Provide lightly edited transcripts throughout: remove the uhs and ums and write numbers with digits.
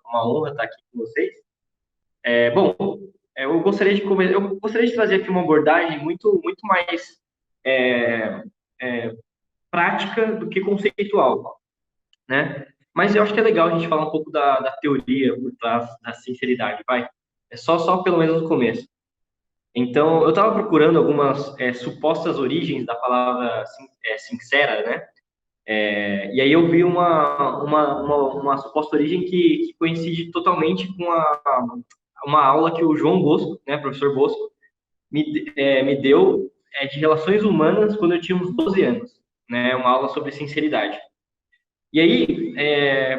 uma honra estar aqui com vocês. Bom, eu gostaria de trazer aqui uma abordagem muito mais é, é, prática do que conceitual, né? Mas eu acho que é legal a gente falar um pouco da teoria por trás da sinceridade, vai? É só pelo menos no começo. Então, eu estava procurando algumas supostas origens da palavra sincera, né? E aí eu vi uma suposta origem que coincide totalmente com uma aula que o João Bosco, né, professor Bosco, me deu de relações humanas quando eu tinha uns 12 anos, né, uma aula sobre sinceridade. E aí,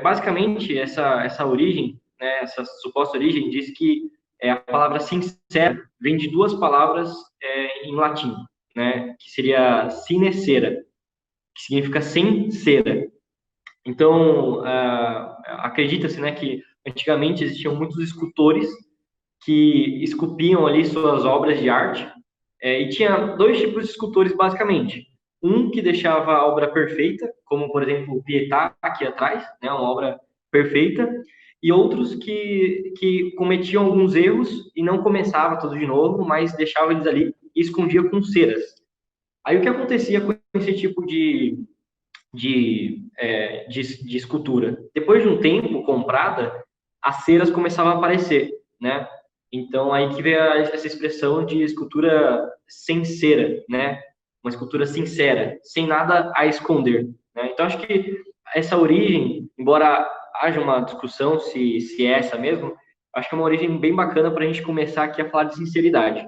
basicamente, essa origem, né, essa suposta origem, diz que a palavra sincero vem de duas palavras em latim, né, que seria sine cera, que significa sem cera. Então, acredita-se, né, que antigamente existiam muitos escultores que esculpiam ali suas obras de arte, e tinha dois tipos de escultores, basicamente. Um que deixava a obra perfeita, como, por exemplo, o Pietà, aqui atrás, né, uma obra perfeita, e outros que cometiam alguns erros e não começava tudo de novo, mas deixava eles ali e escondia com ceras. Aí o que acontecia com esse tipo de escultura. Depois de um tempo comprada, as ceras começavam a aparecer, né? Então aí que veio essa expressão de escultura sem cera, né? Uma escultura sincera, sem nada a esconder, né? Então acho que essa origem, embora haja uma discussão se é essa mesmo, acho que é uma origem bem bacana para a gente começar aqui a falar de sinceridade.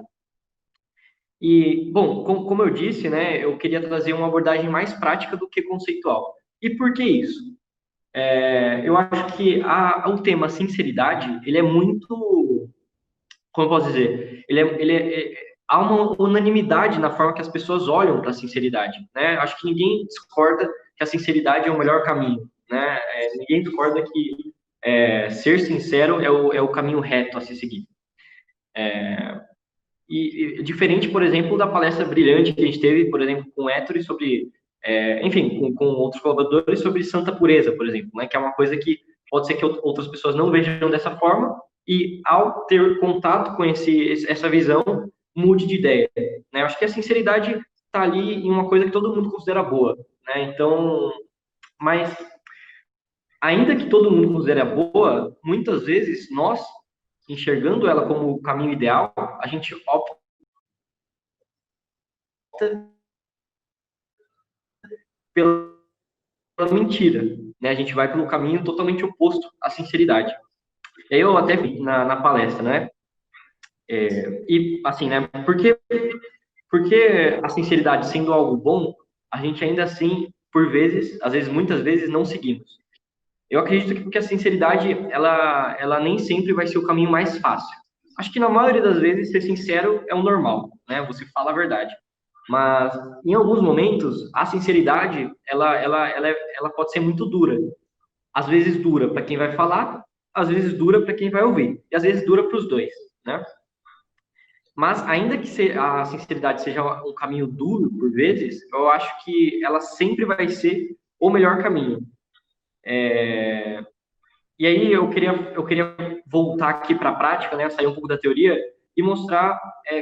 E, bom, como eu disse, né, eu queria trazer uma abordagem mais prática do que conceitual. E por que isso? Eu acho que o tema sinceridade, ele é muito, como eu posso dizer, há uma unanimidade na forma que as pessoas olham para a sinceridade, né? Acho que ninguém discorda que a sinceridade é o melhor caminho, né? Ninguém discorda que ser sincero é o caminho reto a se seguir. E diferente, por exemplo, da palestra brilhante que a gente teve, por exemplo, com o Ettore sobre, enfim, com outros colaboradores sobre santa pureza, por exemplo, né, que é uma coisa que pode ser que outras pessoas não vejam dessa forma e, ao ter contato com essa visão, mude de ideia. Né? Eu acho que a sinceridade está ali em uma coisa que todo mundo considera boa. Né? Então, mas ainda que todo mundo considere boa, muitas vezes nós, enxergando ela como o caminho ideal, a gente opta pela mentira, né? A gente vai pelo caminho totalmente oposto à sinceridade. E aí eu até vi na palestra, né? E assim, né? Porque a sinceridade sendo algo bom, a gente ainda assim, por vezes, às vezes, muitas vezes, não seguimos. Eu acredito que porque a sinceridade, ela nem sempre vai ser o caminho mais fácil. Acho que na maioria das vezes, ser sincero é o normal, né? Você fala a verdade. Mas em alguns momentos, a sinceridade, ela pode ser muito dura. Às vezes dura para quem vai falar, às vezes dura para quem vai ouvir, e às vezes dura para os dois, né? Mas ainda que a sinceridade seja um caminho duro por vezes, eu acho que ela sempre vai ser o melhor caminho. E aí eu queria voltar aqui para a prática, né? Sair um pouco da teoria e mostrar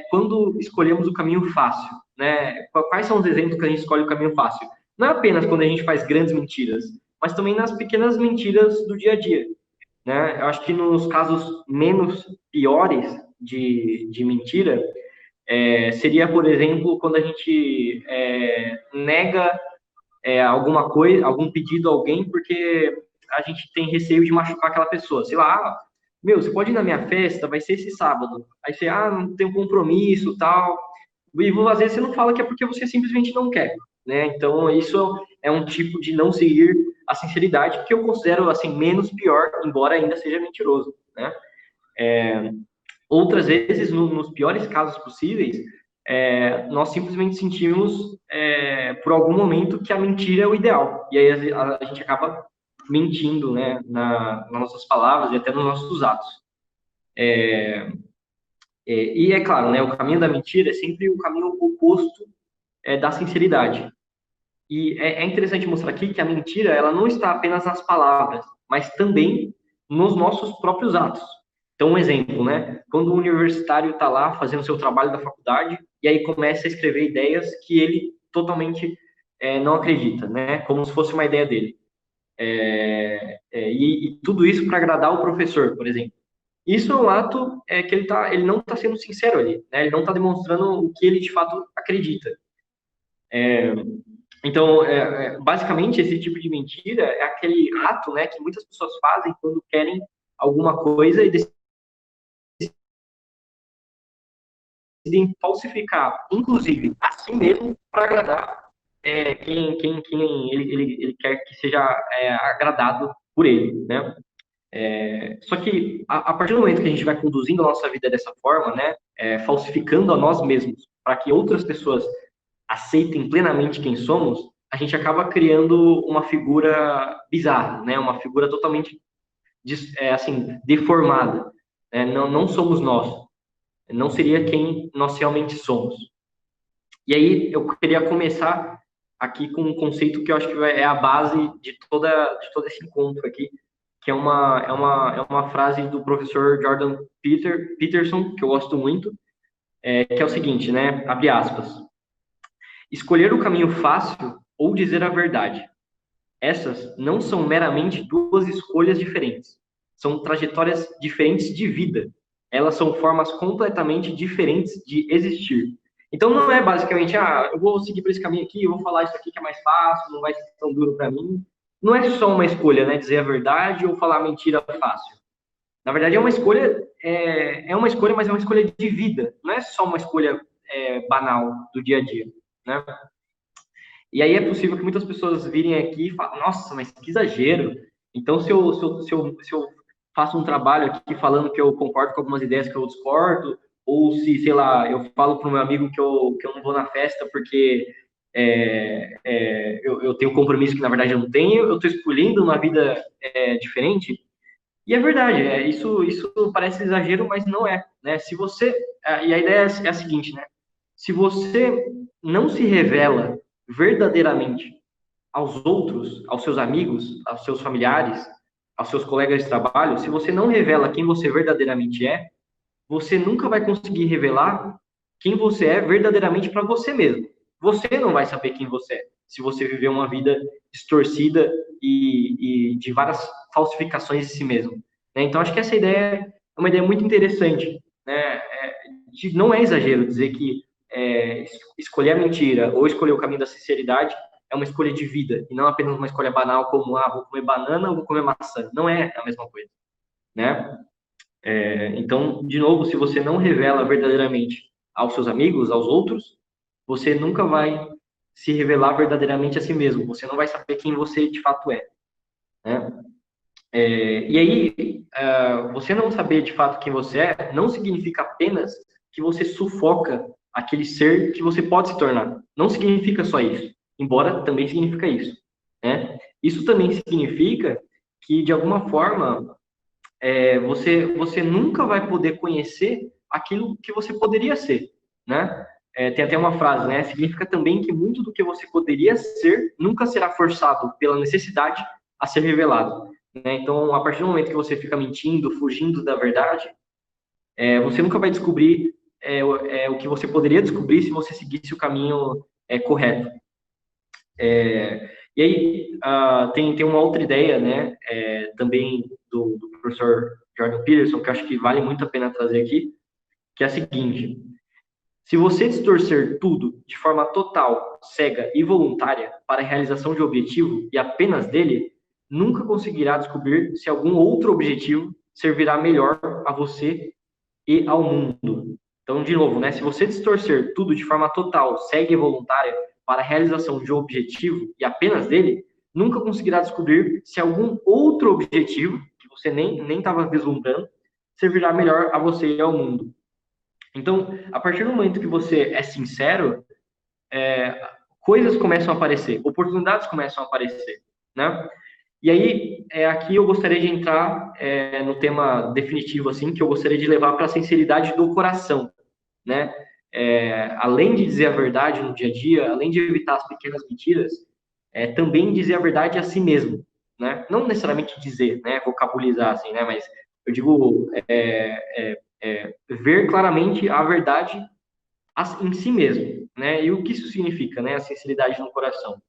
quando escolhemos o caminho fácil, né? Quais são os exemplos que a gente escolhe o caminho fácil? Não é apenas quando a gente faz grandes mentiras, mas também nas pequenas mentiras do dia a dia. Né? Eu acho que nos casos menos piores de mentira, seria, por exemplo, quando a gente nega alguma coisa, algum pedido a alguém, porque a gente tem receio de machucar aquela pessoa. Sei lá, meu, você pode ir na minha festa, vai ser esse sábado. Aí você, não tem um compromisso, tal. E às vezes você não fala que é porque você simplesmente não quer, né? Então, isso é um tipo de não seguir a sinceridade que eu considero, assim, menos pior, embora ainda seja mentiroso, né? Outras vezes, nos piores casos possíveis, nós simplesmente sentimos, por algum momento, que a mentira é o ideal. E aí a gente acaba mentindo, né, nas nossas palavras e até nos nossos atos. E é claro, né, o caminho da mentira é sempre o caminho oposto da sinceridade. E é interessante mostrar aqui que a mentira ela não está apenas nas palavras, mas também nos nossos próprios atos. Então, um exemplo, né? Quando o universitário está lá fazendo seu trabalho da faculdade e aí começa a escrever ideias que ele totalmente não acredita, né? Como se fosse uma ideia dele. E tudo isso para agradar o professor, por exemplo. Isso é um ato que ele não está sendo sincero ali, né? Ele não está demonstrando o que ele de fato acredita. Então, basicamente, esse tipo de mentira é aquele ato, né, que muitas pessoas fazem quando querem alguma coisa e decidem falsificar, inclusive, a si mesmo, para agradar quem ele quer que seja agradado por ele, né? Só que a partir do momento que a gente vai conduzindo a nossa vida dessa forma, né, falsificando a nós mesmos, para que outras pessoas aceitem plenamente quem somos, a gente acaba criando uma figura bizarra, né, uma figura totalmente assim deformada. Não somos nós, não seria quem nós realmente somos. E aí eu queria começar aqui com um conceito que eu acho que é a base de todo esse encontro aqui, que é uma frase do professor Jordan Peterson, que eu gosto muito, que é o seguinte, né? Abre aspas. Escolher o caminho fácil ou dizer a verdade. Essas não são meramente duas escolhas diferentes. São trajetórias diferentes de vida. Elas são formas completamente diferentes de existir. Então não é basicamente, eu vou seguir por esse caminho aqui, eu vou falar isso aqui que é mais fácil, não vai ser tão duro para mim. Não é só uma escolha, né? Dizer a verdade ou falar mentira fácil. Na verdade, é uma escolha, mas é uma escolha de vida. Não é só uma escolha banal do dia a dia, né? E aí é possível que muitas pessoas virem aqui e falem, nossa, mas que exagero. Então, se eu faço um trabalho aqui falando que eu concordo com algumas ideias que eu discordo, ou se, sei lá, eu falo para o meu amigo que eu não vou na festa porque eu tenho um compromisso que, na verdade, eu não tenho, eu estou escolhendo uma vida diferente. E é verdade, isso parece exagero, mas não é, né? Se você, e a ideia é a seguinte, né? Se você não se revela verdadeiramente aos outros, aos seus amigos, aos seus familiares, aos seus colegas de trabalho, se você não revela quem você verdadeiramente é, você nunca vai conseguir revelar quem você é verdadeiramente para você mesmo. Você não vai saber quem você é se você viver uma vida distorcida e de várias falsificações de si mesmo. Então, acho que essa ideia é uma ideia muito interessante. Né? Não é exagero dizer que escolher a mentira ou escolher o caminho da sinceridade é uma escolha de vida e não apenas uma escolha banal como vou comer banana ou vou comer maçã. Não é a mesma coisa, né? Então, de novo, se você não revela verdadeiramente aos seus amigos, aos outros, você nunca vai se revelar verdadeiramente a si mesmo. Você não vai saber quem você de fato é, né? E aí, você não saber de fato quem você é, não significa apenas que você sufoca aquele ser que você pode se tornar. Não significa só isso, embora também significa isso, né? Isso também significa que, de alguma forma, você nunca vai poder conhecer aquilo que você poderia ser, né? Tem até uma frase, né? Significa também que muito do que você poderia ser nunca será forçado pela necessidade a ser revelado, né? Então, a partir do momento que você fica mentindo, fugindo da verdade, você nunca vai descobrir o que você poderia descobrir se você seguisse o caminho correto. E aí, tem uma outra ideia, né, também do professor Jordan Peterson, que eu acho que vale muito a pena trazer aqui, que é a seguinte: se você distorcer tudo de forma total, cega e voluntária para a realização de um objetivo e apenas dele, nunca conseguirá descobrir se algum outro objetivo servirá melhor a você e ao mundo. Então, de novo, né, se você distorcer tudo de forma total, cega e voluntária para a realização de um objetivo e apenas dele, nunca conseguirá descobrir se algum outro objetivo que você nem estava vislumbrando servirá melhor a você e ao mundo. Então, a partir do momento que você é sincero, coisas começam a aparecer, oportunidades começam a aparecer, né? E aí, aqui eu gostaria de entrar no tema definitivo, assim, que eu gostaria de levar para a sinceridade do coração, né? Além de dizer a verdade no dia a dia, além de evitar as pequenas mentiras, também dizer a verdade a si mesmo, né? Não necessariamente dizer, né? Vocabulizar, assim, né? Mas eu digo ver claramente a verdade em si mesmo, né? E o que isso significa, né? A sinceridade no coração.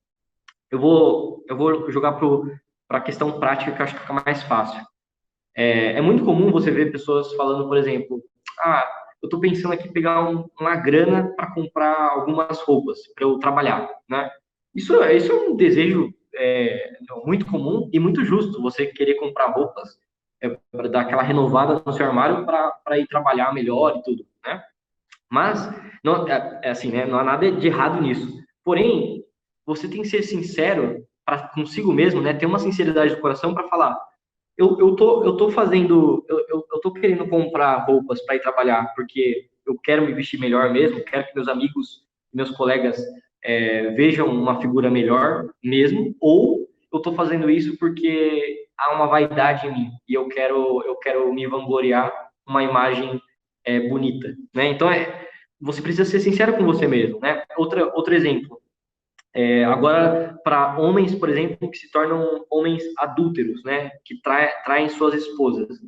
Eu vou jogar para a questão prática, que eu acho que fica mais fácil. É muito comum você ver pessoas falando, por exemplo, eu estou pensando aqui em pegar uma grana para comprar algumas roupas para eu trabalhar, né? Isso é um desejo muito comum e muito justo, você querer comprar roupas para dar aquela renovada no seu armário para ir trabalhar melhor e tudo, né? Mas, não, assim, né? Não há nada de errado nisso. Porém, você tem que ser sincero consigo mesmo, né? Ter uma sinceridade do coração para falar, eu tô fazendo, eu tô querendo comprar roupas para ir trabalhar porque eu quero me vestir melhor mesmo, quero que meus amigos, meus colegas vejam uma figura melhor mesmo, ou eu tô fazendo isso porque há uma vaidade em mim e eu quero me vangloriar uma imagem bonita, né? Então você precisa ser sincero com você mesmo, né? Outro exemplo. Agora, para homens, por exemplo, que se tornam homens adúlteros, né? Que traem suas esposas.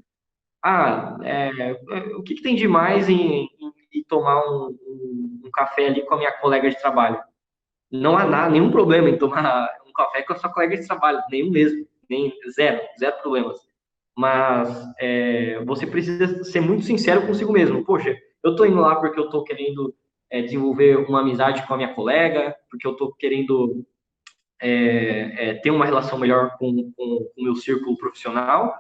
O que tem de mais em tomar um café ali com a minha colega de trabalho? Não há nenhum problema em tomar um café com a sua colega de trabalho, nenhum mesmo, nem zero problemas. Mas você precisa ser muito sincero consigo mesmo. Poxa, eu tô indo lá porque eu tô querendo desenvolver uma amizade com a minha colega, porque eu tô querendo ter uma relação melhor com o meu círculo profissional,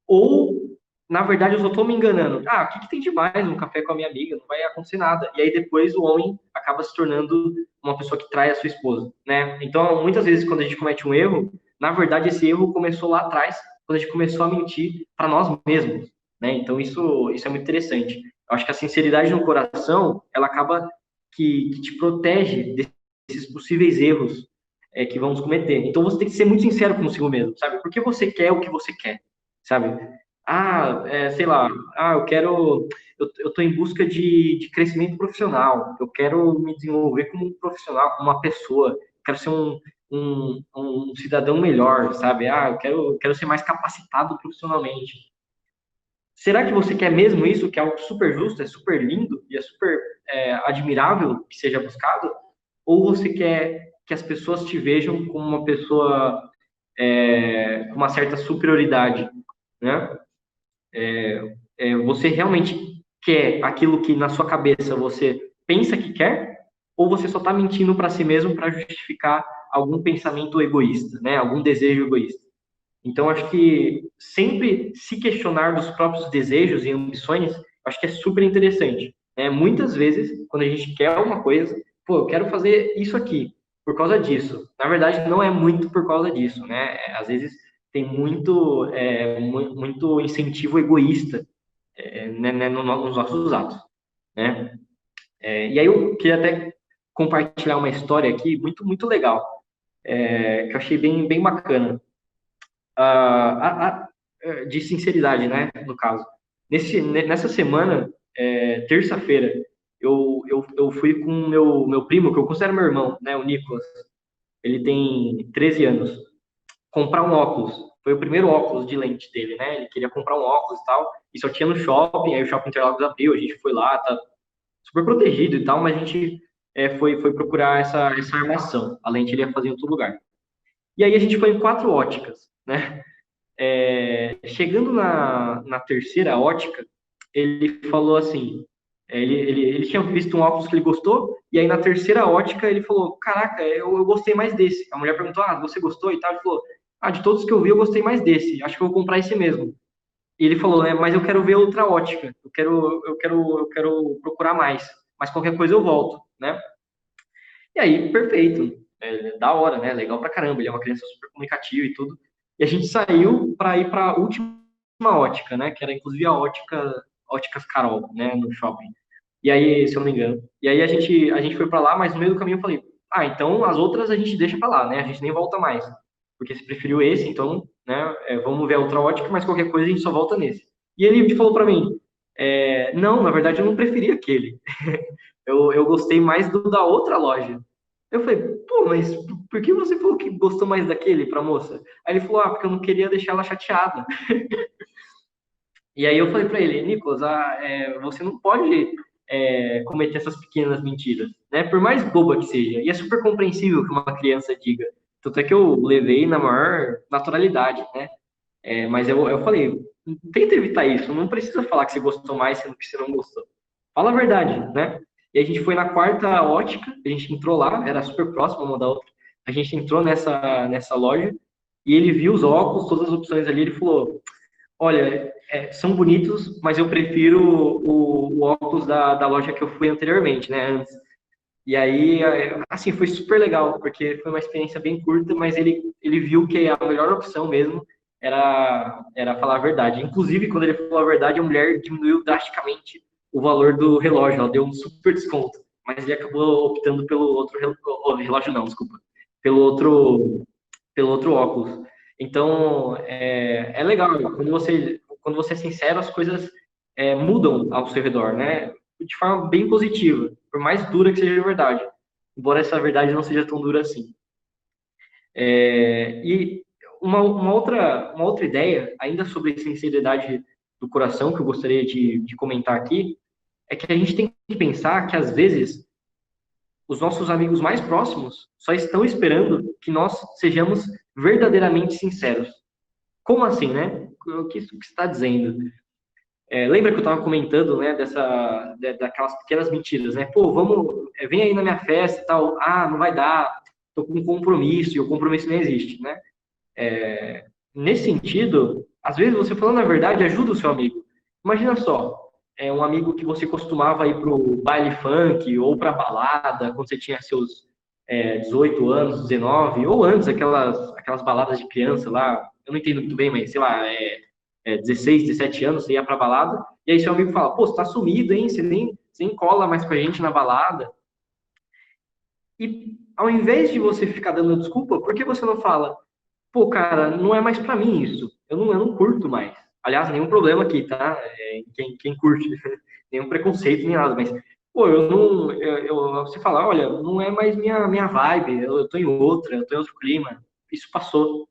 ou, na verdade, eu só estou me enganando. O que tem de mais um café com a minha amiga? Não vai acontecer nada. E aí depois o homem acaba se tornando uma pessoa que trai a sua esposa, né? Então, muitas vezes, quando a gente comete um erro, na verdade, esse erro começou lá atrás, quando a gente começou a mentir para nós mesmos, né? Então, isso é muito interessante. Eu acho que a sinceridade no coração, ela acaba que te protege desses possíveis erros que vamos cometer. Então, você tem que ser muito sincero consigo mesmo, sabe? Porque você quer o que você quer, sabe? Sei lá, eu tô em busca de crescimento profissional, eu quero me desenvolver como um profissional, como uma pessoa, quero ser um cidadão melhor, sabe? Eu quero ser mais capacitado profissionalmente. Será que você quer mesmo isso, que é algo super justo, é super lindo e é super admirável que seja buscado? Ou você quer que as pessoas te vejam como uma pessoa com uma certa superioridade, né? Você realmente quer aquilo que na sua cabeça você pensa que quer, ou você só está mentindo para si mesmo para justificar algum pensamento egoísta, né? Algum desejo egoísta. Então, acho que sempre se questionar dos próprios desejos e ambições, acho que é super interessante, né? Muitas vezes, quando a gente quer alguma coisa, pô, eu quero fazer isso aqui por causa disso. Na verdade, não é muito por causa disso, né? Às vezes tem muito incentivo egoísta né, nos nossos atos, né? E aí eu queria até compartilhar uma história aqui muito muito legal, que eu achei bem bacana, de sinceridade, né? No caso, nessa semana, terça-feira, eu fui com o meu primo, que eu considero meu irmão, né? O Nicolas. Ele tem 13 anos. Comprar um óculos. Foi o primeiro óculos de lente dele, né? Ele queria comprar um óculos e tal, e só tinha no shopping, aí o Shopping Interlagos abriu, a gente foi lá, tá super protegido e tal, mas a gente foi procurar essa armação. A lente ele ia fazer em outro lugar. E aí a gente foi em 4 óticas, né? Chegando na terceira ótica, ele falou assim, ele tinha visto um óculos que ele gostou, e aí na terceira ótica ele falou, caraca, eu gostei mais desse. A mulher perguntou, você gostou e tal? Ele falou, de todos que eu vi, eu gostei mais desse, acho que eu vou comprar esse mesmo. E ele falou, né, mas eu quero ver outra ótica, eu quero procurar mais, mas qualquer coisa eu volto, né? E aí, perfeito, da hora, né, legal pra caramba, ele é uma criança super comunicativa e tudo. E a gente saiu para ir para a última ótica, né, que era inclusive a Óticas Carol, né, no shopping. E aí, se eu não me engano. E aí a gente foi para lá, mas no meio do caminho eu falei, então as outras a gente deixa para lá, né, a gente nem volta mais. Porque você preferiu esse, então, né, vamos ver a outra ótica, mas qualquer coisa a gente só volta nesse. E ele falou para mim, não, na verdade eu não preferi aquele. Eu gostei mais da outra loja. Eu falei, pô, mas por que você falou que gostou mais daquele pra moça? Aí ele falou, porque eu não queria deixar ela chateada. E aí eu falei pra ele, Nicolas, você não pode cometer essas pequenas mentiras, né? Por mais boba que seja. E é super compreensível que uma criança diga. Tanto é que eu levei na maior naturalidade, né? Mas eu falei, tenta evitar isso, não precisa falar que você gostou mais sendo que você não gostou. Fala a verdade, né? E a gente foi na quarta ótica, a gente entrou lá, era super próximo uma da outra. A gente entrou nessa loja e ele viu os óculos, todas as opções ali, ele falou: Olha, são bonitos, mas eu prefiro o óculos da loja que eu fui anteriormente, né? Antes. E aí, assim, foi super legal, porque foi uma experiência bem curta, mas ele viu que a melhor opção mesmo era falar a verdade. Inclusive, quando ele falou a verdade, a mulher diminuiu drasticamente o valor do relógio, ela deu um super desconto, mas ele acabou optando pelo outro relógio, não, desculpa, pelo outro, pelo outro óculos. Então, é legal, quando você é sincero, as coisas mudam ao seu redor, né? De forma bem positiva, por mais dura que seja a verdade, embora essa verdade não seja tão dura assim. E uma outra ideia, ainda sobre sinceridade do coração, que eu gostaria de comentar aqui, é que a gente tem que pensar que, às vezes, os nossos amigos mais próximos só estão esperando que nós sejamos verdadeiramente sinceros. Como assim, né? O que isso que está dizendo? Lembra que eu estava comentando, né, daquelas pequenas mentiras, né? Pô, vamos, vem aí na minha festa e tal. Ah, não vai dar, tô com um compromisso e o compromisso não existe, né? Nesse sentido, às vezes você falando a verdade ajuda o seu amigo. Imagina só, um amigo que você costumava ir pro baile funk ou pra balada quando você tinha seus 18 anos, 19, ou antes, aquelas baladas de criança lá, eu não entendo muito bem, mas sei lá, 16, 17 anos, você ia pra balada, e aí seu amigo fala, pô, você tá sumido, hein? Você nem cola mais com a gente na balada. E ao invés de você ficar dando desculpa, por que você não fala, pô, cara, não é mais pra mim isso, eu não curto mais. Aliás, nenhum problema aqui, tá? Quem curte, nenhum preconceito nem nada, mas, pô, eu não, você fala, olha, não é mais minha vibe, eu tô em outra, eu tô em outro clima, isso passou.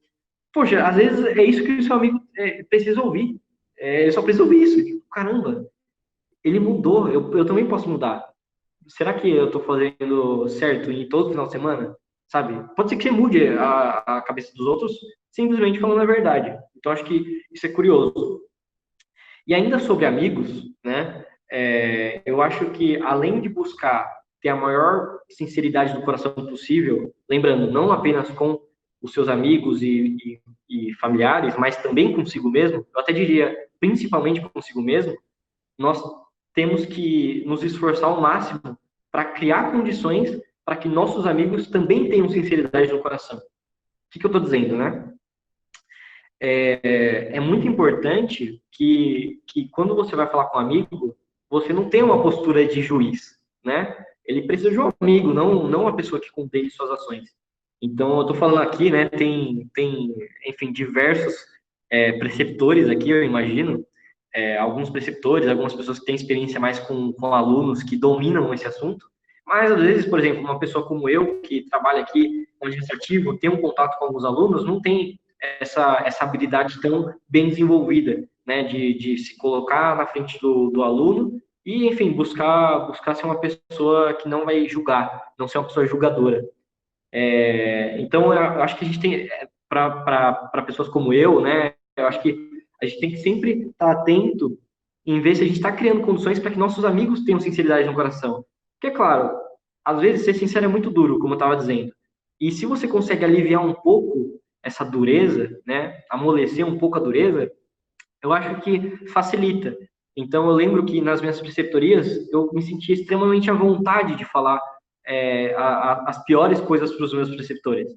Poxa, às vezes é isso que o seu amigo precisa ouvir. Ele só precisa ouvir isso. Tipo, caramba, ele mudou, eu também posso mudar. Será que eu tô fazendo certo em todo final de semana? Sabe? Pode ser que você mude a cabeça dos outros simplesmente falando a verdade. Então, acho que isso é curioso. E ainda sobre amigos, né? Eu acho que além de buscar ter a maior sinceridade do coração possível, lembrando, não apenas com os seus amigos e familiares, mas também consigo mesmo, eu até diria principalmente consigo mesmo, nós temos que nos esforçar ao máximo para criar condições para que nossos amigos também tenham sinceridade no coração. O que eu estou dizendo, né? É muito importante que quando você vai falar com um amigo, você não tenha uma postura de juiz, né? Ele precisa de um amigo, não uma pessoa que condene suas ações. Então, eu estou falando aqui, né? Tem, enfim, diversos preceptores aqui, eu imagino, alguns preceptores, algumas pessoas que têm experiência mais com alunos que dominam esse assunto, mas às vezes, por exemplo, uma pessoa como eu, que trabalha aqui no administrativo, tem um contato com alguns alunos, não tem essa habilidade tão bem desenvolvida, né, de se colocar na frente do aluno e, enfim, buscar ser uma pessoa que não vai julgar, não ser uma pessoa julgadora. Então, eu acho que a gente tem, para pessoas como eu, né, eu acho que a gente tem que sempre estar atento em ver se a gente está criando condições para que nossos amigos tenham sinceridade no coração. Porque, é claro, às vezes ser sincero é muito duro, como eu estava dizendo. E se você consegue aliviar um pouco essa dureza, né, amolecer um pouco a dureza, eu acho que facilita. Então, eu lembro que nas minhas preceptorias, eu me sentia extremamente à vontade de falar as piores coisas para os meus preceptores.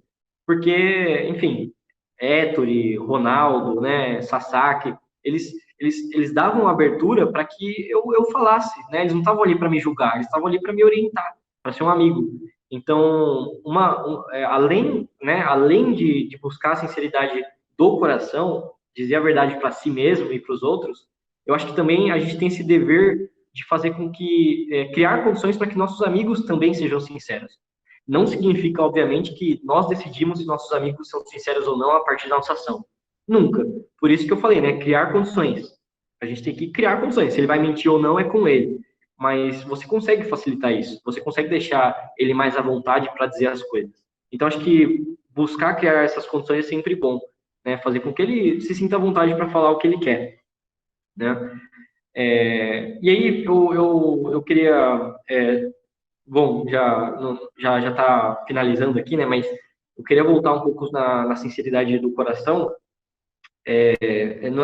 Porque, enfim, Ettore, Ronaldo, né, Sasaki, eles davam abertura para que eu falasse, né? Eles não estavam ali para me julgar, eles estavam ali para me orientar, para ser um amigo. Então, além, né, além de buscar a sinceridade do coração, dizer a verdade para si mesmo e para os outros, eu acho que também a gente tem esse dever de fazer com que criar condições para que nossos amigos também sejam sinceros. não significa, obviamente, que nós decidimos se nossos amigos são sinceros ou não a partir da nossa ação. Nunca. Por isso que eu falei, né? Criar condições. A gente tem que criar condições. Se ele vai mentir ou não, é com ele. Mas você consegue facilitar isso. Você consegue deixar ele mais à vontade para dizer as coisas. Então, acho que buscar criar essas condições é sempre bom, né? Fazer com que ele se sinta à vontade para falar o que ele quer, né? E aí, eu queria... bom, já está finalizando aqui, né? Mas eu queria voltar um pouco na sinceridade do coração,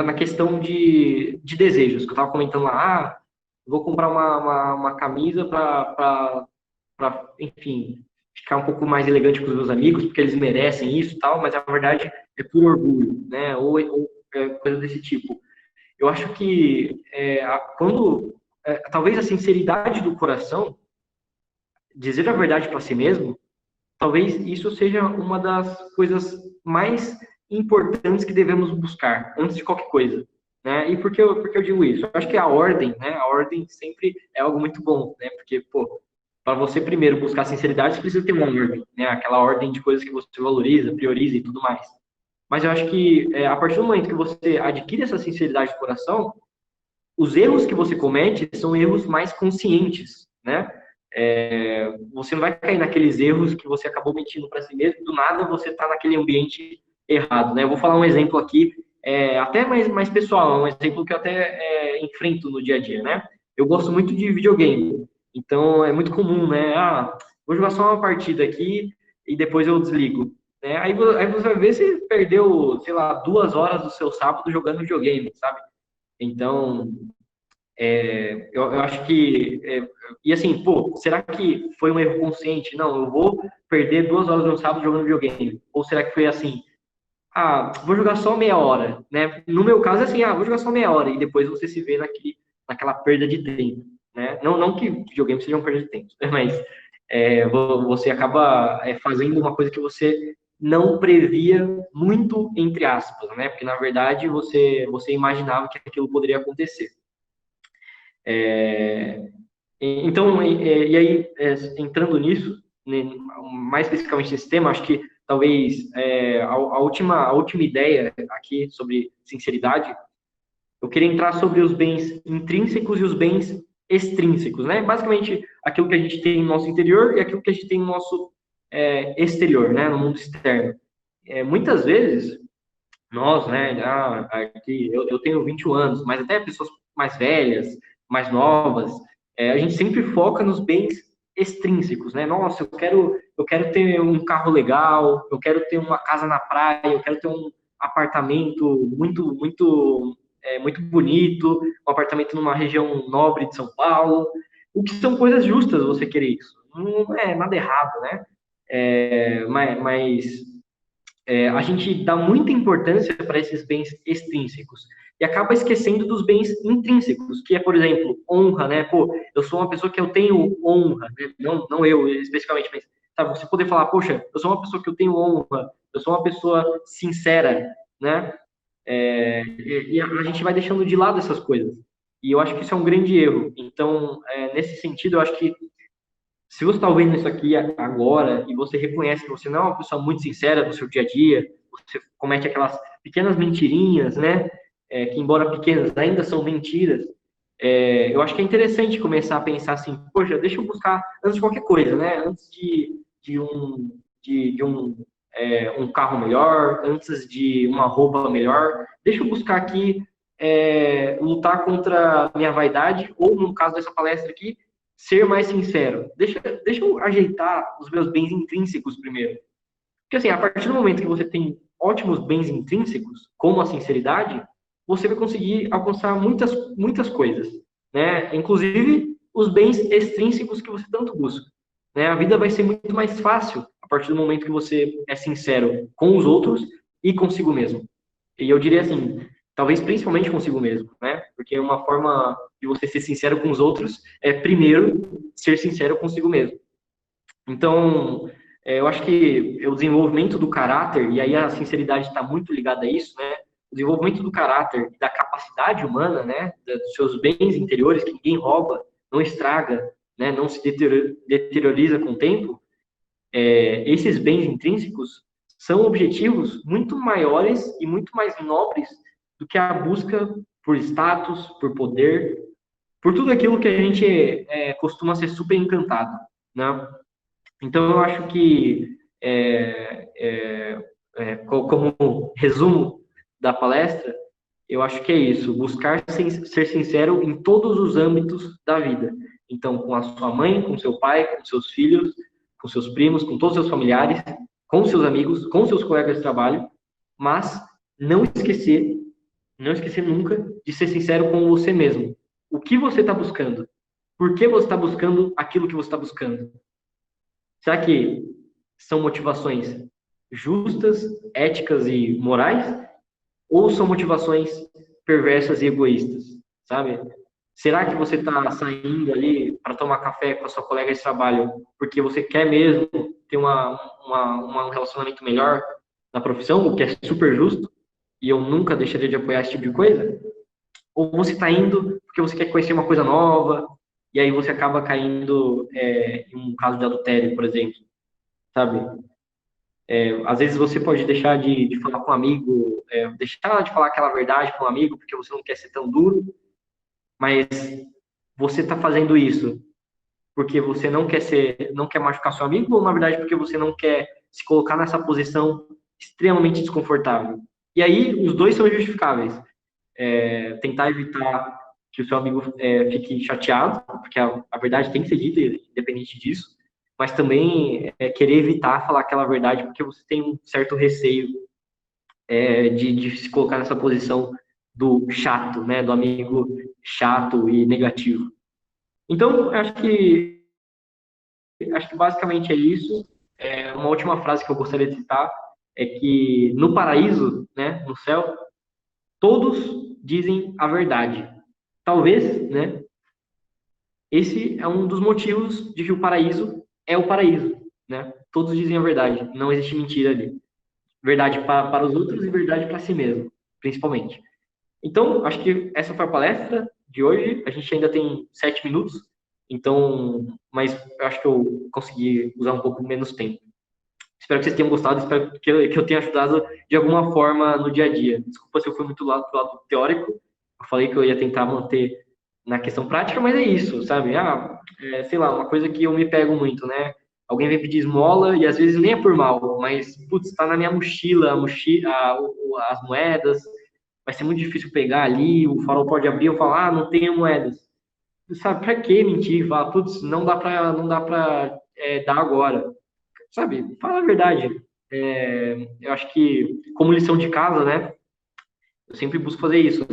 na questão de desejos, que eu estava comentando lá, vou comprar uma camisa para, enfim, ficar um pouco mais elegante com os meus amigos, porque eles merecem isso e tal, mas a verdade é por orgulho, né? Ou coisa desse tipo. Eu acho que talvez a sinceridade do coração, dizer a verdade para si mesmo, talvez isso seja uma das coisas mais importantes que devemos buscar antes de qualquer coisa, né? E por que eu digo isso? Eu acho que a ordem, né? A ordem sempre é algo muito bom, né? Porque, pô, para você primeiro buscar sinceridade, você precisa ter uma ordem, né? Aquela ordem de coisas que você valoriza, prioriza e tudo mais. Mas eu acho que a partir do momento que você adquire essa sinceridade de coração, os erros que você comete são erros mais conscientes, né? Você não vai cair naqueles erros que você acabou mentindo para si mesmo, do nada você está naquele ambiente errado, né? Eu vou falar um exemplo aqui, até mais pessoal, um exemplo que eu até enfrento no dia a dia, né? Eu gosto muito de videogame, então é muito comum, né? Vou jogar só uma partida aqui e depois eu desligo. Né? Aí você vai ver se perdeu, sei lá, 2 horas do seu sábado jogando videogame, sabe? Então, eu acho que. E assim, pô, será que foi um erro consciente? Não, eu vou perder 2 horas no sábado jogando videogame. Ou será que foi assim? Vou jogar só meia hora, né? No meu caso, é assim, vou jogar só meia hora. E depois você se vê naquela perda de tempo, né? Não que videogame seja uma perda de tempo, né? Mas você acaba fazendo uma coisa que você não previa muito, entre aspas, né? Porque, na verdade, você imaginava que aquilo poderia acontecer. Então, e aí, entrando nisso, né, mais especificamente nesse tema, acho que talvez a última ideia aqui sobre sinceridade, eu queria entrar sobre os bens intrínsecos e os bens extrínsecos, né? Basicamente, aquilo que a gente tem no nosso interior e aquilo que a gente tem no nosso exterior, né? No mundo externo. Muitas vezes, nós, né, aqui, eu tenho 21 anos, mas até pessoas mais velhas, mais novas, a gente sempre foca nos bens extrínsecos, né? Nossa, eu quero ter um carro legal, eu quero ter uma casa na praia, eu quero ter um apartamento muito bonito, um apartamento numa região nobre de São Paulo, o que são coisas justas você querer isso. Não é nada errado, né? Mas a gente dá muita importância para esses bens extrínsecos e acaba esquecendo dos bens intrínsecos, que é, por exemplo, honra, né? Pô, eu sou uma pessoa que eu tenho honra, né? Não eu especificamente, mas sabe, você poder falar, poxa, eu sou uma pessoa que eu tenho honra, eu sou uma pessoa sincera, né? E a gente vai deixando de lado essas coisas. E eu acho que isso é um grande erro. Então, nesse sentido, eu acho que se você está ouvindo isso aqui agora e você reconhece que você não é uma pessoa muito sincera no seu dia a dia, você comete aquelas pequenas mentirinhas, né? Que, embora pequenas, ainda são mentiras. Eu acho que é interessante começar a pensar assim, poxa, deixa eu buscar, antes de qualquer coisa, né? Antes de um carro melhor, antes de uma roupa melhor, deixa eu buscar aqui lutar contra a minha vaidade, ou no caso dessa palestra aqui, ser mais sincero. Deixa eu ajeitar os meus bens intrínsecos primeiro. Porque assim, a partir do momento que você tem ótimos bens intrínsecos, como a sinceridade, você vai conseguir alcançar muitas, muitas coisas, né? Inclusive os bens extrínsecos que você tanto busca. Né? A vida vai ser muito mais fácil a partir do momento que você é sincero com os outros e consigo mesmo. E eu diria assim, talvez principalmente consigo mesmo, né? Porque uma forma de você ser sincero com os outros é, primeiro, ser sincero consigo mesmo. Então, eu acho que o desenvolvimento do caráter, e aí a sinceridade está muito ligada a isso, né? O desenvolvimento do caráter e da capacidade humana, né? Dos seus bens interiores, que ninguém rouba, não estraga, né? Não se deterioriza com o tempo, esses bens intrínsecos são objetivos muito maiores e muito mais nobres do que a busca por status, por poder, por tudo aquilo que a gente costuma ser super encantado, né? Então, eu acho que, como resumo da palestra, eu acho que é isso, buscar ser sincero em todos os âmbitos da vida. Então, com a sua mãe, com seu pai, com seus filhos, com seus primos, com todos os seus familiares, com seus amigos, com seus colegas de trabalho, mas não esquecer, não esquecer nunca de ser sincero com você mesmo. O que você está buscando? Por que você está buscando aquilo que você está buscando? Será que são motivações justas, éticas e morais? Ou são motivações perversas e egoístas, sabe? Será que você está saindo ali para tomar café com a sua colega de trabalho porque você quer mesmo ter um relacionamento melhor na profissão, o que é super justo, e eu nunca deixaria de apoiar esse tipo de coisa? Ou você está indo porque você quer conhecer uma coisa nova, e aí você acaba caindo em um caso de adultério, por exemplo, sabe? Às vezes você pode deixar de falar com um amigo, deixar de falar aquela verdade com um amigo porque você não quer ser tão duro, mas você está fazendo isso porque você não quer machucar seu amigo ou na verdade porque você não quer se colocar nessa posição extremamente desconfortável. E aí os dois são justificáveis. Tentar evitar que o seu amigo fique chateado, porque a verdade tem que ser dita, independente disso, mas também querer evitar falar aquela verdade porque você tem um certo receio de se colocar nessa posição do chato, né, do amigo chato e negativo. Então, acho que basicamente é isso. Uma última frase que eu gostaria de citar é que no paraíso, né, no céu, todos dizem a verdade. Talvez, né, esse é um dos motivos de que o paraíso é o paraíso, né? Todos dizem a verdade, não existe mentira ali. Verdade para os outros e verdade para si mesmo, principalmente. Então, acho que essa foi a palestra de hoje. A gente ainda tem 7 minutos, então, mas eu acho que eu consegui usar um pouco menos tempo. Espero que vocês tenham gostado, espero que eu tenha ajudado de alguma forma no dia a dia. Desculpa se eu fui muito pro lado teórico, eu falei que eu ia tentar manter na questão prática, mas é isso, sabe? Sei lá, uma coisa que eu me pego muito, né? Alguém vem pedir esmola e às vezes nem é por mal, mas, putz, tá na minha mochila, as moedas, vai ser muito difícil pegar ali, o farol pode abrir, eu falo, não tenho moedas. Sabe, pra que mentir? Falar, putz, não dá pra dar agora. Sabe, fala a verdade. Eu acho que, como lição de casa, né, eu sempre busco fazer isso.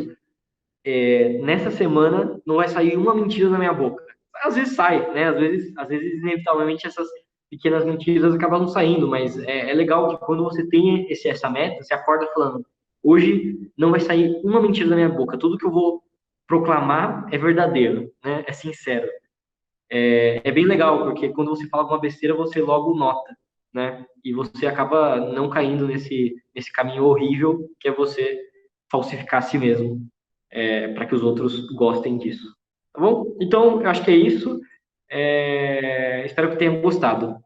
Nessa semana, não vai sair uma mentira da minha boca. Às vezes sai, né, às vezes inevitavelmente, essas pequenas mentiras acabam não saindo, mas é legal que quando você tem essa meta, você acorda falando, hoje não vai sair uma mentira da minha boca, tudo que eu vou proclamar é verdadeiro, né, é sincero. É bem legal, porque quando você fala alguma besteira, você logo nota, né? E você acaba não caindo nesse caminho horrível que é você falsificar a si mesmo, para que os outros gostem disso. Tá bom? Então, eu acho que é isso. Espero que tenham gostado.